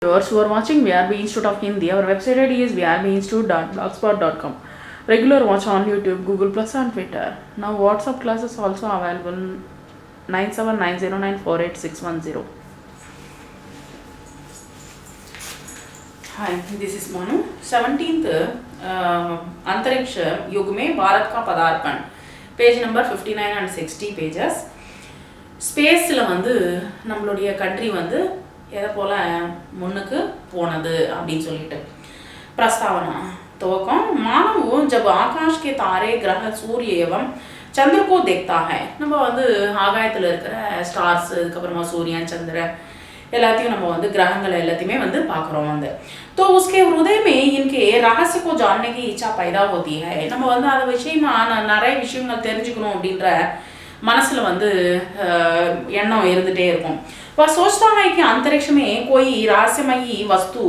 Viewers who are watching VRB Institute of Hindi, our website ID is vrbinstitute.blogspot.com. Regular watch on YouTube, Google Plus and Twitter. Now WhatsApp classes also available 9790948610. Hi, this is Manu. 17th Antariksha Yug में भारत का पदार्पण page number 59 and 60 pages. ஸ்பேஸில் வந்து நம்மளுடைய country வந்து எதை போல் முன்னுக்கு போனது அப்படின்னு சொல்லிட்டு प्रस्तावना துவக்கம் मानव जब आकाश के तारे ग्रह सूर्य एवं चंद्र को देखता है நம்ம வந்து ஆகாயத்தில் இருக்கிற ஸ்டார்ஸ் அதுக்கப்புறமா சூரியன் சந்திரன் எல்லாத்தையும் நம்ம வந்து கிரகங்களை எல்லாத்தையுமே வந்து பார்க்குறோம் வந்து तो उसके हृदय में इनके रहस्य को जानने की इच्छा पैदा होती है நம்ம வந்து அது விஷயமா நிறைய விஷயங்கள் தெரிஞ்சுக்கணும் அப்படின்ற मनसल வந்து எண்ணம் இருந்துட்டே இருக்கும் वह सोचता है कि अंतरिक्ष में कोई रहस्यमयी वस्तु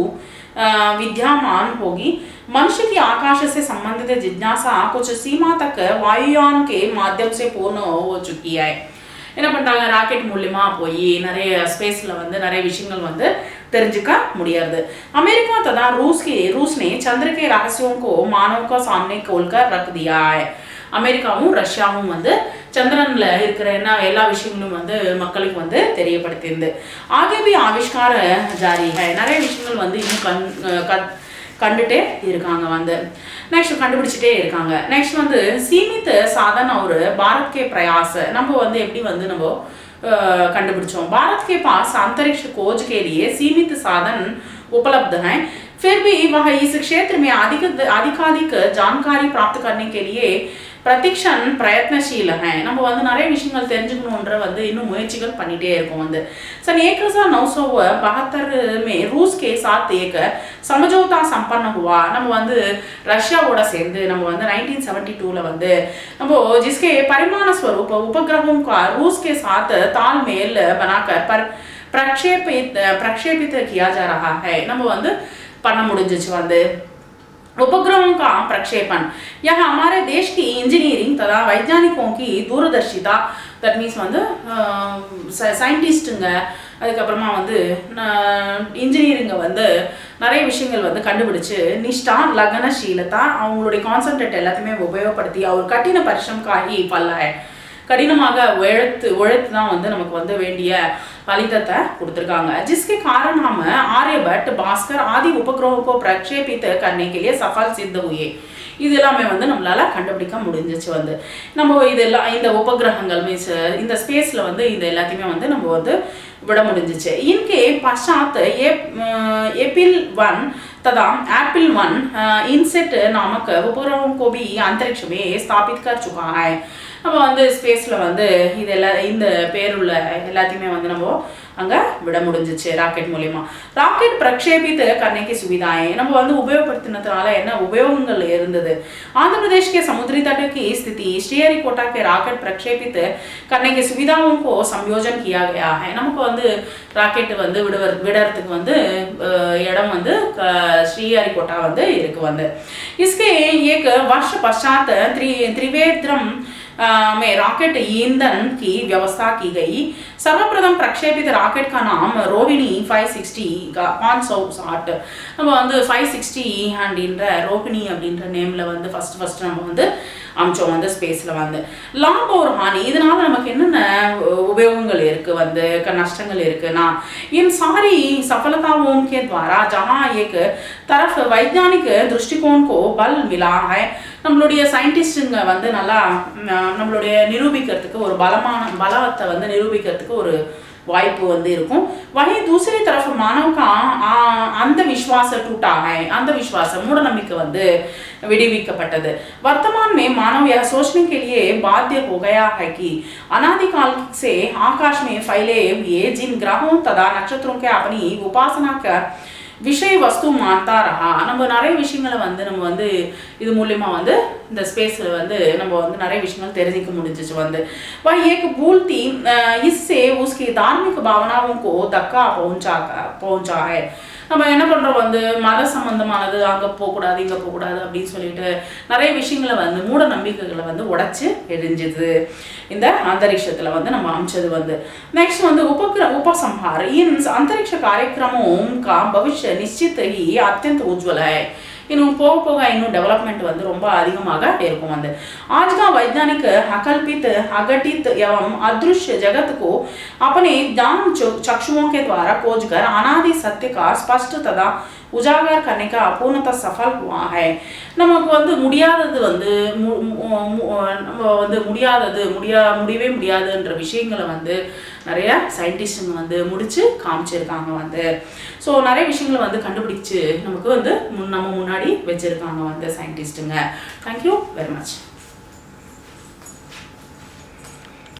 विद्यमान होगी मनुष्य की आकाश से संबंधित जिज्ञासा कुछ सीमा तक वायुयान के माध्यम से पूर्ण हो चुकी है என்ன பண்றாங்க ராக்கெட் மூலமா போய் நிறைய ஸ்பேஸ்ல வந்து நிறைய விஷயங்கள் வந்து தெரிஞ்சுக்க முடியாது अमेरिका तथा रूस ने चंद्र के रहस्यों को मानव का सामने खोलकर रख दिया है அமெரிக்காவும் ரஷ்யாவும் வந்து चंद्रनல இருக்கிற எல்லா விஷயங்களும் வந்து மக்களுக்கு வந்து தெரியப்படுத்தியது आगे भी आविष्कार जारी है நிறைய விஷயங்கள் வந்து இன்னும் கண்டுட்டே இருக்காங்க வந்து नेक्स्ट கண்டுபிடிச்சிட்டே இருக்காங்க नेक्स्ट வந்து सीमित साधन और भारत के प्रयास நம்ம வந்து எப்படி வந்து நம்ம कंडुपिடிச்சோம் भारत के पास अंतरिक्ष खोज के लिए सीमित साधन उपलब्ध हैं फिर भी वह इस क्षेत्र में अधिकाधिक जानकारी प्राप्त करने के लिए प्रतिक्षण प्रयत्नशील है நம்ம வந்து நிறைய விஷயங்கள் தெரிஞ்சுக்கணும்ன்ற வந்து இன்னும் முயற்சிகள் பண்ணிட்டே இருக்கோம் வந்து सन 1972 में रूस के साथ एक समझौता संपन्न हुआ நம்ம வந்து ரஷ்யாவோட சேர்ந்து நம்ம வந்து 1972 ல வந்து நம்ம जिसके परिमाण स्वरूप उपग्रहों का रूस के साथ तालमेल बनाकर प्रक्षेपित किया जा रहा है நம்ம வந்து பண்ண முடிஞ்சிச்சு வந்து उपग्रहों का प्रक्षेपण यह हमारे देश की इंजीनियरिंग तथा वैज्ञानिकों की दूरदर्शिता दैट मीन्स வந்து சயின்டிஸ்ட்டுங்க அதுக்கப்புறமா வந்து இன்ஜினியரிங்க வந்து நிறைய விஷயங்கள் வந்து கண்டுபிடிச்சு நிஷ்டா லக்னசீலதா அவங்களுடைய கான்சென்ட்ரேட் எல்லாத்தையுமே உபயோகப்படுத்தி அவர் கடின பரிश्रम का ही फल है கடினமாக உழைத்து தான் வந்து நமக்கு வந்து வேண்டிய फलितத்தை கொடுத்திருக்காங்க जिसके कारण हम आर्यभट्ट भास्कर आदि उपग्रहों को प्रक्षेपित करने के लिए सफल सिद्ध हुए இது எல்லாமே வந்து நம்மளால கண்டுபிடிக்க முடிஞ்சிச்சு வந்து நம்ம இதெல்லாம் இந்த உபகிரகங்கள் மீன்ஸ் இந்த ஸ்பேஸ்ல வந்து இந்த எல்லாத்தையுமே வந்து நம்ம வந்து விட முடிஞ்சிச்சு इनके पश्चात एपिल 1 तथा एप्पल 1 इनसेट नामक उपग्रहों को भी अंतरिक्ष में स्थापित कर चुका है நம்ம வந்து ஸ்பேஸ்ல வந்து இதெல்லாம் இந்த பேருள்ள எல்லாத்தையுமே வந்து நம்ம அங்க விட முடிஞ்சிச்சு ராக்கெட் மூலமா ராக்கெட் प्रक्षेपित करने की सुविधाएं நம்ம வந்து உபயோகப்படுத்தினதுனால என்ன உபயோகங்கள் இருந்தது आंध्र प्रदेश के समुद्री तट की स्थिति श्रीहरिकोटा के राकेट प्रक्षेपित करने की सुविधाओं को संयोजन किया गया है நமக்கு வந்து ராக்கெட் வந்து விடறதுக்கு வந்து இடம் வந்து श्रीहरिकोटा வந்து இருக்கு வந்து इसके एक वर्ष पश्चात त्रिवेंद्रम में रॉकेट ईंधन की व्यवस्था की गई सर्वप्रथम प्रक्षेपित रॉकेट का नाम रोहिणी 560 का 560 நம்ம வந்து 560 அப்படின்ற ரோஹிணி அப்படின்ற நேம்ல வந்து ஃபர்ஸ்ட் நம்ம வந்து அம்சம் வந்து ஸ்பேஸ்ல வந்து லாப और हानि இதனால நமக்கு என்னென்ன உபயோகங்கள் இருக்கு வந்து நஷ்டங்கள் இருக்குனா इन सारी सफलताओं के द्वारा जहां एक तरफ वैज्ञानिक दृष्टिकोण को बल मिला है நம்மளுடைய சயின்டிஸ்டுங்க வந்து நல்லா நம்மளுடைய நிரூபிக்கிறதுக்கு ஒரு பலத்தை வந்து நிரூபிக்கிறதுக்கு ஒரு வாய்ப்பு வந்து இருக்கும் वहीं दूसरी तरफ मानव का अंधविश्वास टूटा है अंधविश्वास मूढ़ नம்பிக்கை வந்து विडिविकப்பட்டது वर्तमान में मानव यह सोचने के लिए बाध्य हो गया है कि अनादिकाल से आकाश में फैले हुए जिन ग्रहों तथा नक्षत्रों के अपनी उपासना விஷய வஸ்து மாத்தா ரஹா. நம்ம நிறைய விஷயங்களை வந்து நம்ம வந்து இது மூலியமா வந்து இந்த ஸ்பேஸ்ல வந்து நம்ம வந்து நிறைய விஷயங்கள் தெரிஞ்சுக்க முடிஞ்சிச்சு வந்து. वह एक भूल थी, इससे उसकी धार्मिक भावनाओं को धक्का पहुंचा है. நம்ம என்ன பண்ணுறோம் வந்து மத சம்பந்தமானது அங்கே போகக்கூடாது இங்கே போகக்கூடாது அப்படின்னு சொல்லிட்டு நிறைய விஷயங்களை வந்து மூட நம்பிக்கைகளை வந்து உடைச்சு எரிஞ்சுது இந்த अंतरिक्षத்தில் வந்து நம்ம அமைச்சது வந்து. नेक्स्ट வந்து उपसंहार. इन अंतरिक्ष कार्यक्रमों का भविष्य निश्चित ही अत्यंत उज्ज्वल है. இன்னும் போக போக இன்னும் डेवलपमेंट வந்து ரொம்ப அதிகமாக இருக்கும் வந்து. आज का वैज्ञानिक अकल्पित अघटित एवं अदृश्य जगत को अपने ज्ञान चक्षुओं के द्वारा खोजकर अनादि सत्य का स्पष्ट तथा उजागर करने का अपूर्णतः सफल हुआ है. நமக்கு வந்து முடியாதது வந்து நம்ம வந்து முடியவே முடியாதுன்ற விஷயங்களை வந்து நிறைய சயின்டிஸ்டுங்க வந்து முடிச்சு காமிச்சிருக்காங்க வந்து. ஸோ நிறைய விஷயங்களை வந்து கண்டுபிடிச்சு நமக்கு வந்து நம்ம முன்னாடி வச்சிருக்காங்க வந்து சயின்டிஸ்ட்டுங்க. Thank you very much.